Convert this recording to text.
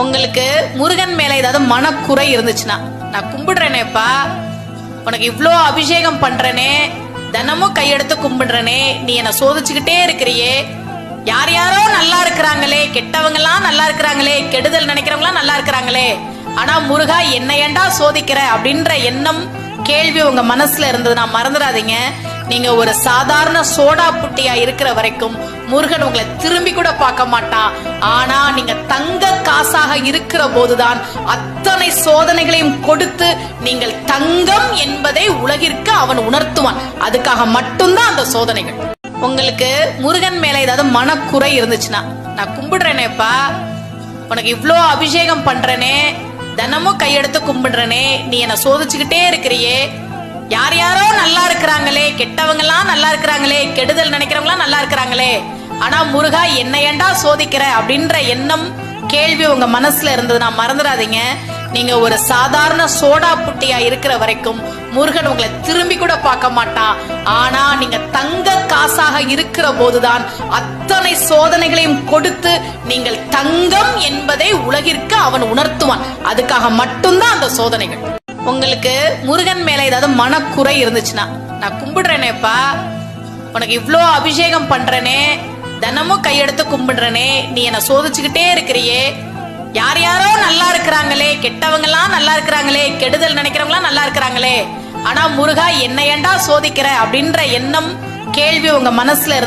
உங்களுக்கு முருகன் மேல ஏதாவது மனக்குறை இருந்துச்சுன்னா, நான் கும்பிடுறேனேப்பா, உனக்கு இவ்ளோ அபிஷேகம் பண்றேனே, தினமும் கையெடுத்து கும்பிடுறேனே, நீ என்ன சோதிச்சுக்கிட்டே இருக்கிறியே, யார் யாரோ நல்லா இருக்கிறாங்களே, கெட்டவங்க எல்லாம் நல்லா இருக்கிறாங்களே, கெடுதல் நினைக்கிறவங்க எல்லாம் நல்லா இருக்கிறாங்களே, ஆனா முருகா என்ன ஏண்டா சோதிக்கிற அப்படின்ற எண்ணம் கேள்வி உங்க மனசுல இருந்ததுன்னா மறந்துடாதீங்க. நீங்க ஒரு சாதாரண சோடா புட்டியா இருக்கிற வரைக்கும் முருகன் உங்களை திரும்பி கூட பார்க்க மாட்டான். ஆனா நீங்க தங்க காசாக இருக்கிற போதுதான் அத்தனை சோதனைகளையும் கொடுத்து நீங்கள் தங்கம் என்பதை உலகிற்கு அவன் உணர்த்துவான். அதுக்காக மட்டும்தான் அந்த சோதனைகள். உங்களுக்கு முருகன் மேல ஏதாவது மனக்குறை இருந்துச்சுன்னா, நான் கும்பிடுறேனேப்பா, உனக்கு இவ்ளோ அபிஷேகம் பண்றேனே, தினமும் கையெடுத்து கும்பிடுறேனே, நீ என்ன சோதிச்சுக்கிட்டே இருக்கிறியே, யார் யாரோ நல்லா இருக்கிறாங்களே, கெட்டவங்க எல்லாம் நல்லா இருக்கிறாங்களே, கெடுதல் நினைக்கிறவங்க எல்லாம் நல்லா இருக்கிறாங்களே, ஆனா முருகா என்ன ஏண்டா சோதிக்கிற அப்படின்ற எண்ணம் கேள்வி உங்க மனசுல இருந்ததுன்னா மறந்துடாதீங்க. நீங்க ஒரு சாதாரண சோடா புட்டியா இருக்கிற வரைக்கும் முருகன் உங்களை திரும்பி கூட பார்க்க மாட்டான். ஆனா நீங்க தங்க காசாக இருக்கிற போதுதான் அத்தனை சோதனைகளையும் கொடுத்து நீங்கள் தங்கம் என்பதை உலகிற்கு அவன் உணர்த்துவான். அதுக்காக மட்டும்தான் அந்த சோதனைகள். உங்களுக்கு முருகன் மேல ஏதாவது மனக்குறை இருந்துச்சுன்னா, நான் கும்பிடுறேனேப்பா, உனக்கு இவ்ளோ அபிஷேகம் பண்றேனே, தினமும் கையெடுத்து கும்பிடுறேனே, நீ என்ன சோதிச்சுக்கிட்டே இருக்கிறியே, யார் யாரோ நல்லா இருக்கிறாங்களே, கெட்டவங்க எல்லாம் நல்லா இருக்கிறாங்களே, கெடுதல் நினைக்கிறவங்க எல்லாம் நல்லா இருக்கிறாங்களே, ஆனா முருகா என்ன ஏண்டா சோதிக்கிற அப்படின்ற எண்ணம் கேள்வி உங்க மனசுல